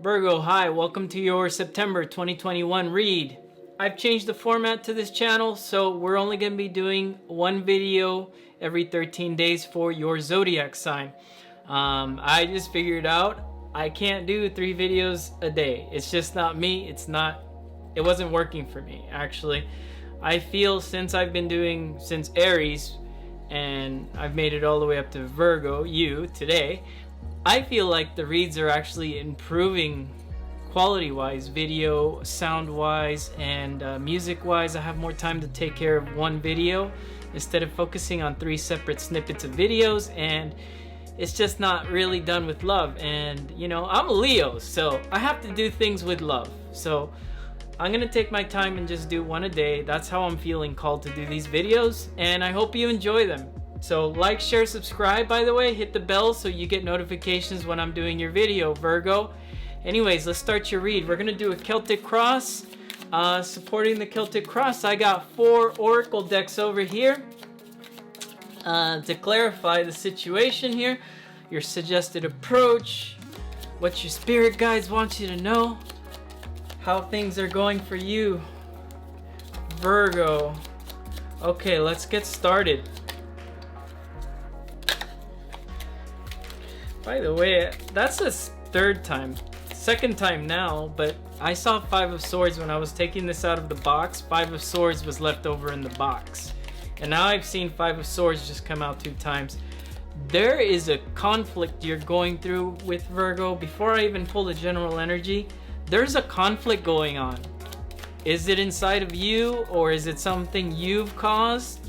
Virgo, hi, welcome to your September 2021 read. I've changed the format to this channel, so we're only going to be doing one video every 13 days for your zodiac sign. I just figured out I can't do 3 videos a day. It's just not me. It wasn't working for me, actually. I feel since Aries, and I've made it all the way up to Virgo, today, I feel like the reads are actually improving quality-wise, video, sound-wise, and music-wise. I have more time to take care of one video instead of focusing on 3 separate snippets of videos, and it's just not really done with love. And you know, I'm a Leo, so I have to do things with love. So I'm gonna take my time and just do one a day. That's how I'm feeling called to do these videos, and I hope you enjoy them. So like, share, subscribe, by the way, hit the bell so you get notifications when I'm doing your video, Virgo. Anyways, let's start your read. We're gonna do a Celtic cross. Supporting the Celtic cross, I got 4 oracle decks over here to clarify the situation here, your suggested approach, what your spirit guides want you to know, how things are going for you, Virgo. Okay, let's get started. By the way, that's the second time now, but I saw 5 of Swords when I was taking this out of the box. 5 of Swords was left over in the box. And now I've seen 5 of Swords just come out 2 times. There is a conflict you're going through with Virgo. Before I even pull the general energy, there's a conflict going on. Is it inside of you, or is it something you've caused?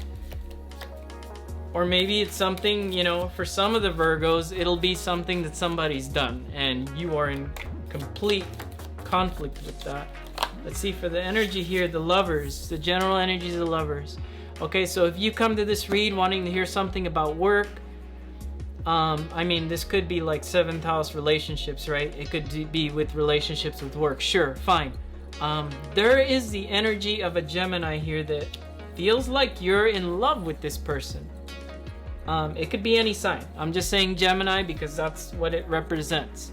Or maybe it's something, you know, for some of the Virgos, it'll be something that somebody's done and you are in complete conflict with that. Let's see for the energy here, the Lovers, the general energies of the Lovers. Okay, so if you come to this read wanting to hear something about work, I mean, this could be like 7th house relationships, right? It could be with relationships with work. Sure, fine. There is the energy of a Gemini here that feels like you're in love with this person. It could be any sign. I'm just saying Gemini because that's what it represents.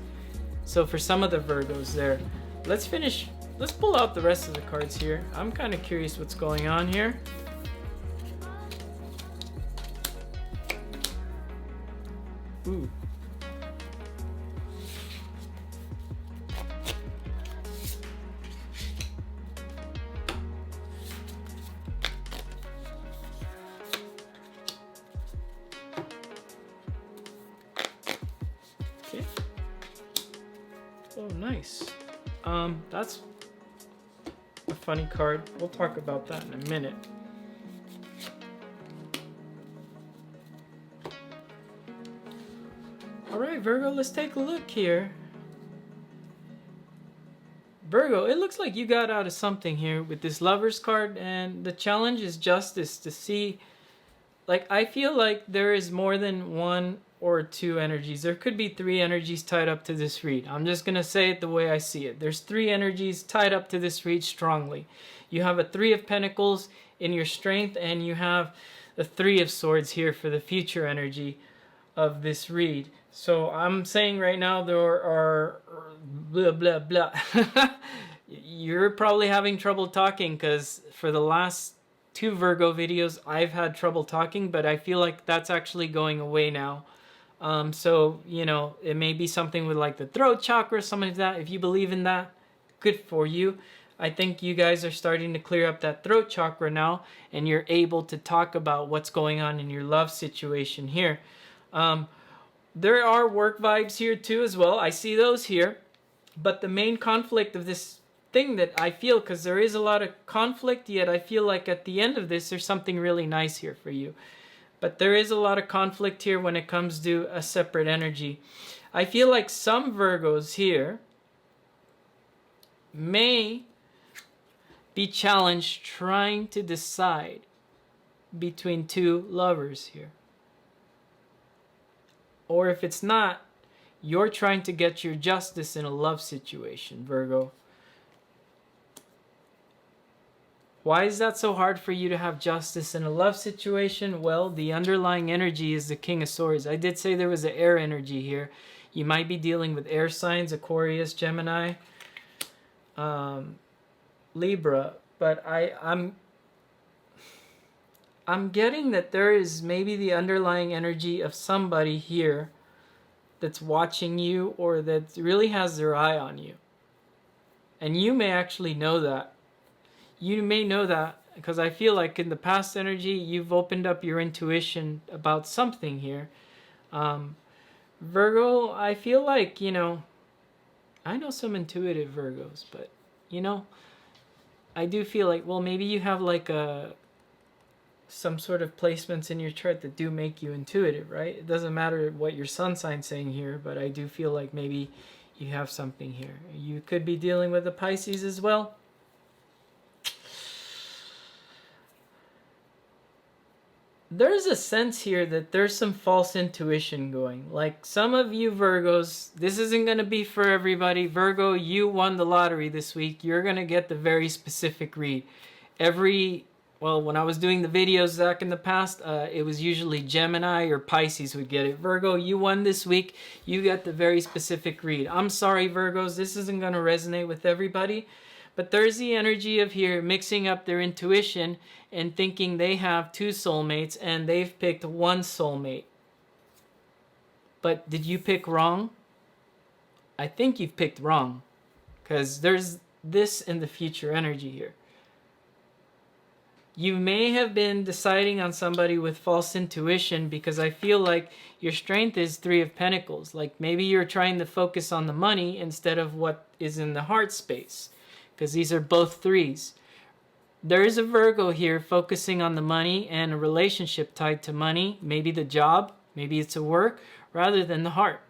So for some of the Virgos there, let's pull out the rest of the cards here. I'm kind of curious what's going on here. Ooh. Okay. Oh, nice. That's a funny card. We'll talk about that in a minute. Alright, Virgo, let's take a look here. Virgo, it looks like you got out of something here with this Lovers card, and the challenge is justice to see. Like, I feel like there is more than 1 or 2 energies. There could be 3 energies tied up to this read. I'm just going to say it the way I see it. There's 3 energies tied up to this read strongly. You have a 3 of Pentacles in your strength, and you have the 3 of Swords here for the future energy of this read. So I'm saying right now there are blah blah blah. You're probably having trouble talking because for the last 2 Virgo videos I've had trouble talking, but I feel like that's actually going away now. So you know, it may be something with like the throat chakra, something like that. If you believe in that, good for you. I think you guys are starting to clear up that throat chakra now, and you're able to talk about what's going on in your love situation here. There are work vibes here too as well. I see those here. But the main conflict of this thing that I feel, because there is a lot of conflict, yet I feel like at the end of this, there's something really nice here for you. But there is a lot of conflict here when it comes to a separate energy. I feel like some Virgos here may be challenged trying to decide between 2 lovers here. Or if it's not, you're trying to get your justice in a love situation, Virgo. Why is that so hard for you to have justice in a love situation? Well, the underlying energy is the King of Swords. I did say there was an air energy here. You might be dealing with air signs, Aquarius, Gemini, Libra, but I'm getting that there is maybe the underlying energy of somebody here that's watching you or that really has their eye on you. And you may actually know that. You may know that because I feel like in the past energy, you've opened up your intuition about something here. Virgo, I feel like, you know, I know some intuitive Virgos, but, you know, I do feel like, well, maybe you have like some sort of placements in your chart that do make you intuitive, right? It doesn't matter what your sun sign's saying here, but I do feel like maybe you have something here. You could be dealing with a Pisces as well. There's a sense here that there's some false intuition going. Like some of you Virgos, this isn't going to be for everybody. Virgo, you won the lottery this week. You're going to get the very specific read. Well, when I was doing the videos, Zach, in the past, it was usually Gemini or Pisces would get it. Virgo, you won this week. You got the very specific read. I'm sorry, Virgos. This isn't going to resonate with everybody. But there's the energy of here mixing up their intuition and thinking they have two soulmates and they've picked one soulmate. But did you pick wrong? I think you've picked wrong because there's this in the future energy here. You may have been deciding on somebody with false intuition because I feel like your strength is Three of Pentacles. Like maybe you're trying to focus on the money instead of what is in the heart space. Because these are both threes. There is a Virgo here focusing on the money and a relationship tied to money, maybe the job, maybe it's a work, rather than the heart.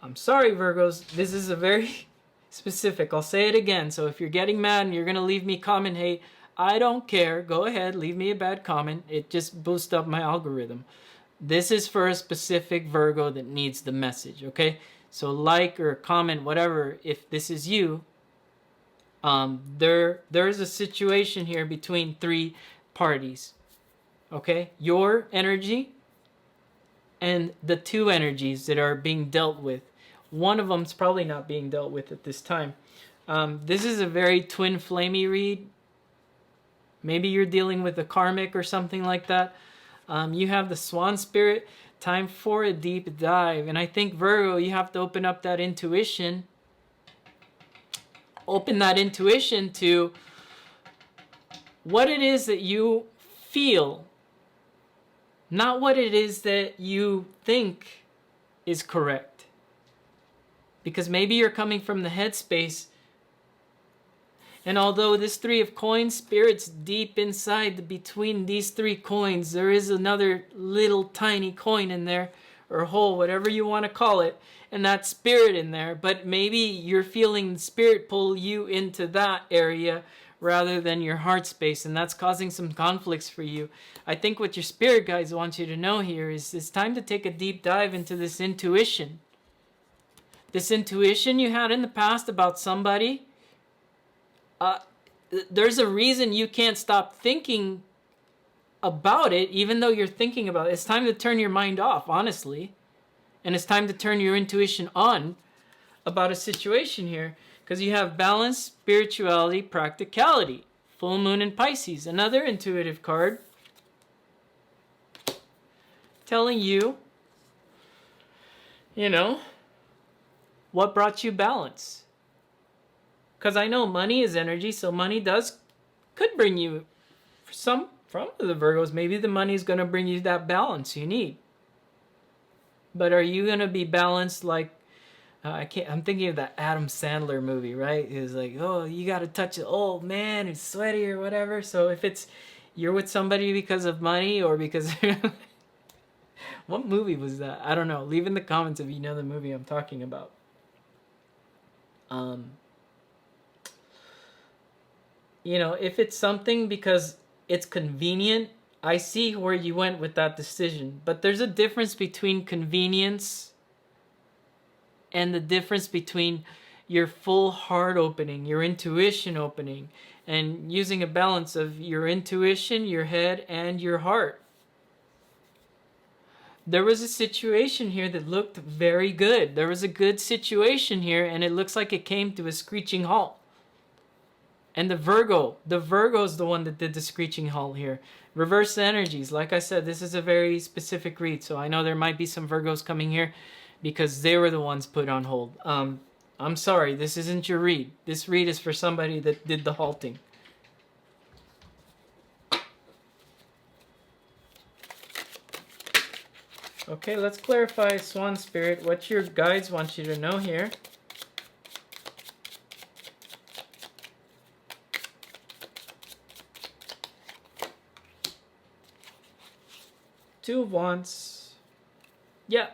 I'm sorry, Virgos, this is a very specific. I'll say it again. So if you're getting mad and you're going to leave me comment hate, I don't care. Go ahead, leave me a bad comment. It just boosts up my algorithm. This is for a specific Virgo that needs the message, okay? So like or comment, whatever, if this is you, there's a situation here between three parties, okay? Your energy and the two energies that are being dealt with. One of them's probably not being dealt with at this time. This is a very twin flamey read. Maybe you're dealing with a karmic or something like that. You have the swan spirit. Time for a deep dive. And I think, Virgo, you have to open up that intuition. Open that intuition to what it is that you feel, not what it is that you think is correct. Because maybe you're coming from the headspace. And although this Three of Coins, Spirit's deep inside, between these three coins, there is another little tiny coin in there, or hole, whatever you want to call it, and that Spirit in there. But maybe you're feeling Spirit pull you into that area rather than your heart space, and that's causing some conflicts for you. I think what your Spirit guides want you to know here is it's time to take a deep dive into this intuition. This intuition you had in the past about somebody. There's a reason you can't stop thinking about it, even though you're thinking about it. It's time to turn your mind off, honestly. And it's time to turn your intuition on about a situation here. Because you have balance, spirituality, practicality. Full moon in Pisces. Another intuitive card. Telling you, you know, what brought you balance. Because I know money is energy, so money could bring you, from the Virgos, maybe the money is going to bring you that balance you need. But are you going to be balanced like, I'm thinking of that Adam Sandler movie, right? It was like, oh, you got to touch an old man who's sweaty or whatever. So if it's, you're with somebody because of money or because, what movie was that? I don't know. Leave in the comments if you know the movie I'm talking about. You know, if it's something because it's convenient, I see where you went with that decision. But there's a difference between convenience and the difference between your full heart opening, your intuition opening, and using a balance of your intuition, your head, and your heart. there was a situation here that looked very good. There was a good situation here, and it looks like it came to a screeching halt. And the Virgo's the one that did the screeching halt here. Reverse energies. Like I said, this is a very specific read, so I know there might be some Virgos coming here because they were the ones put on hold. I'm sorry, this isn't your read. This read is for somebody that did the halting. Okay, let's clarify, Swan Spirit, what your guides want you to know here. Two of Wands. Yeah,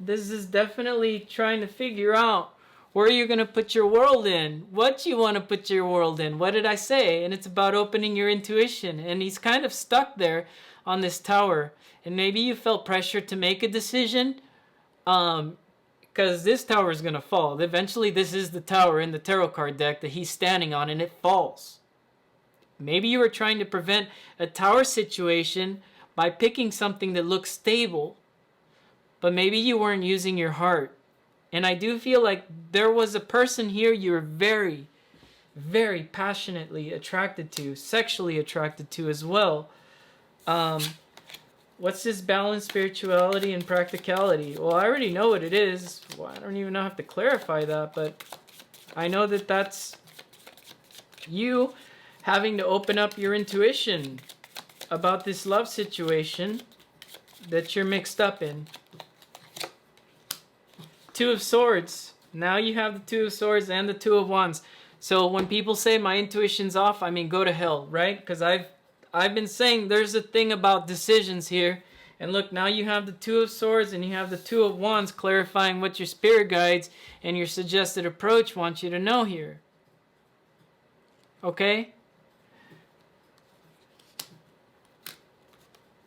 this is definitely trying to figure out where you're going to put your world in. What you want to put your world in. What did I say? And it's about opening your intuition. And he's kind of stuck there on this tower. And maybe you felt pressure to make a decision. Because this tower is going to fall. Eventually this is the tower in the tarot card deck that he's standing on, and it falls. Maybe you were trying to prevent a tower situation by picking something that looks stable, but maybe you weren't using your heart. And I do feel like there was a person here you were very, very passionately attracted to, sexually attracted to as well. What's this balance, spirituality, and practicality? Well, I already know what it is. Well, I don't even have to clarify that, but I know that that's you having to open up your intuition about this love situation that you're mixed up in. Two of Swords. Now you have the Two of Swords and the Two of Wands. So when people say my intuition's off, I mean go to hell, right? Because I've been saying there's a thing about decisions here. And look, now you have the Two of Swords and you have the Two of Wands clarifying what your spirit guides and your suggested approach want you to know here. Okay?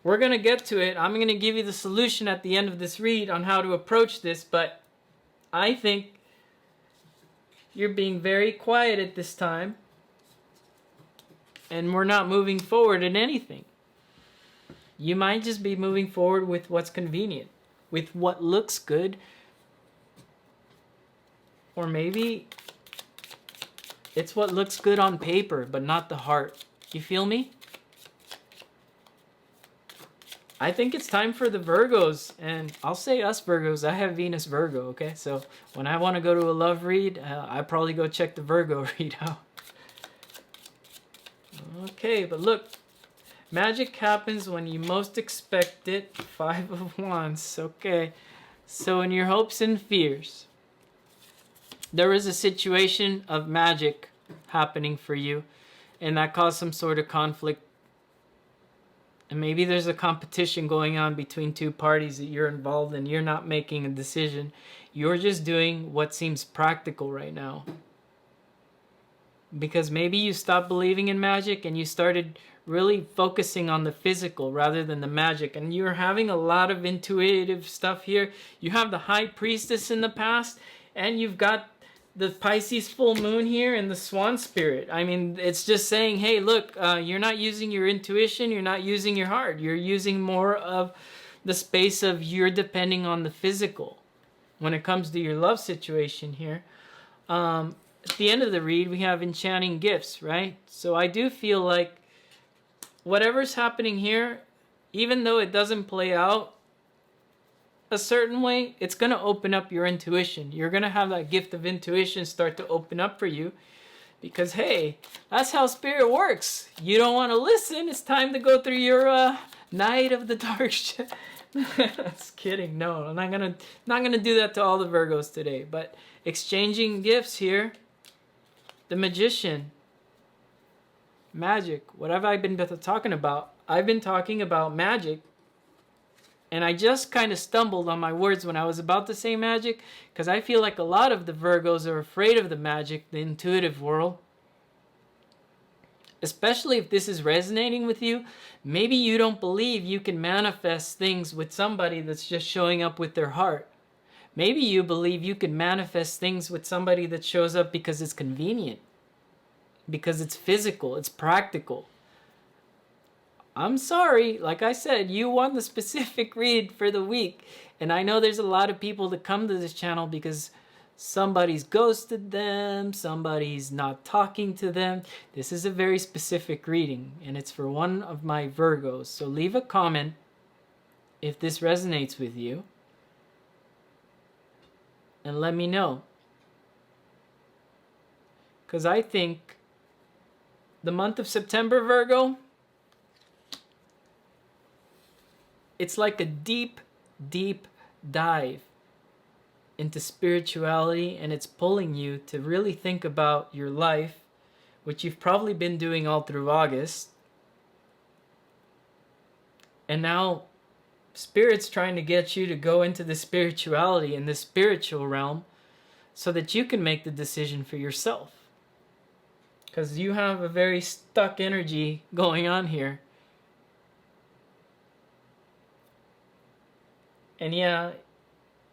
We're going to get to it. I'm going to give you the solution at the end of this read on how to approach this, but I think you're being very quiet at this time, and we're not moving forward in anything. You might just be moving forward with what's convenient, with what looks good, or maybe it's what looks good on paper, but not the heart. You feel me? I think it's time for the Virgos, and I'll say us Virgos. I have Venus Virgo, okay? So when I want to go to a love read, I probably go check the Virgo read out. Okay, but look, magic happens when you most expect it. Five of Wands, okay. So in your hopes and fears, there is a situation of magic happening for you, and that caused some sort of conflict. And maybe there's a competition going on between two parties that you're involved in. You're not making a decision. You're just doing what seems practical right now. Because maybe you stopped believing in magic and you started really focusing on the physical rather than the magic. And you're having a lot of intuitive stuff here. You have the High Priestess in the past, and you've got the Pisces full moon here and the Swan Spirit. I mean, it's just saying, hey, look, you're not using your intuition, you're not using your heart. You're using more of the space of you're depending on the physical when it comes to your love situation here. At the end of the read, we have enchanting gifts, right? So I do feel like whatever's happening here, even though it doesn't play out a certain way, it's going to open up your intuition. You're going to have that gift of intuition start to open up for you because, hey, that's how spirit works. You don't want to listen. It's time to go through your night of the dark shit. Just kidding. No, I'm not gonna do that to all the Virgos today. But exchanging gifts here. The Magician. Magic. What have I been talking about? I've been talking about magic. And I just kind of stumbled on my words when I was about to say magic, because I feel like a lot of the Virgos are afraid of the magic, the intuitive world. Especially if this is resonating with you, maybe you don't believe you can manifest things with somebody that's just showing up with their heart. Maybe you believe you can manifest things with somebody that shows up because it's convenient, because it's physical, it's practical. I'm sorry. Like I said, you won the specific read for the week. And I know there's a lot of people that come to this channel because somebody's ghosted them, somebody's not talking to them. This is a very specific reading, and it's for one of my Virgos. So leave a comment if this resonates with you, and let me know. Because I think the month of September, Virgo, it's like a deep, deep dive into spirituality, and it's pulling you to really think about your life, which you've probably been doing all through August. And now Spirit's trying to get you to go into the spirituality and the spiritual realm so that you can make the decision for yourself. Because you have a very stuck energy going on here. And yeah,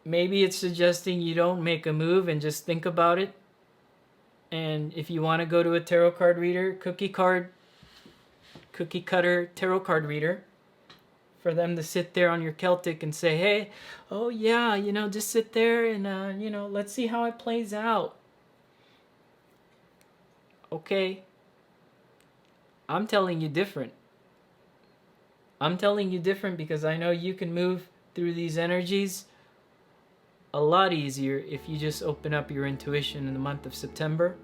maybe it's suggesting you don't make a move and just think about it. And if you want to go to a tarot card reader, cookie cutter tarot card reader, for them to sit there on your Celtic and say, hey, oh yeah, just sit there and, let's see how it plays out. Okay. I'm telling you different. I'm telling you different because I know you can move through these energies a lot easier if you just open up your intuition in the month of September,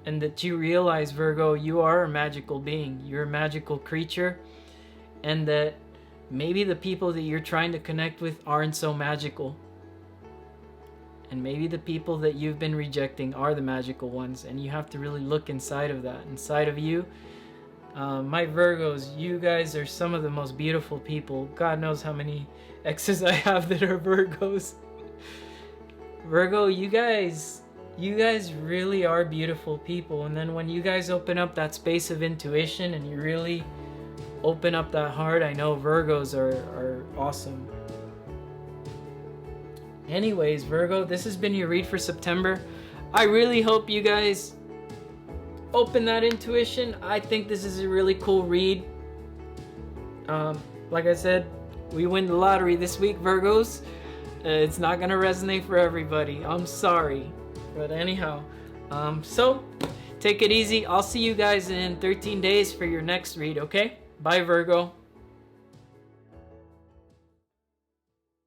and that you realize, Virgo, you are a magical being. You're a magical creature, and that maybe the people that you're trying to connect with aren't so magical. And maybe the people that you've been rejecting are the magical ones, and you have to really look inside of that, inside of you. My Virgos, you guys are some of the most beautiful people. God knows how many exes I have that are Virgos. Virgo, you guys really are beautiful people. And then when you guys open up that space of intuition and you really open up that heart, I know Virgos are awesome. Anyways, Virgo, this has been your read for September. I really hope you guys open that intuition. I think this is a really cool read. Like I said, we win the lottery this week, Virgos. It's not going to resonate for everybody. I'm sorry. But anyhow, so take it easy. I'll see you guys in 13 days for your next read, okay? Bye, Virgo.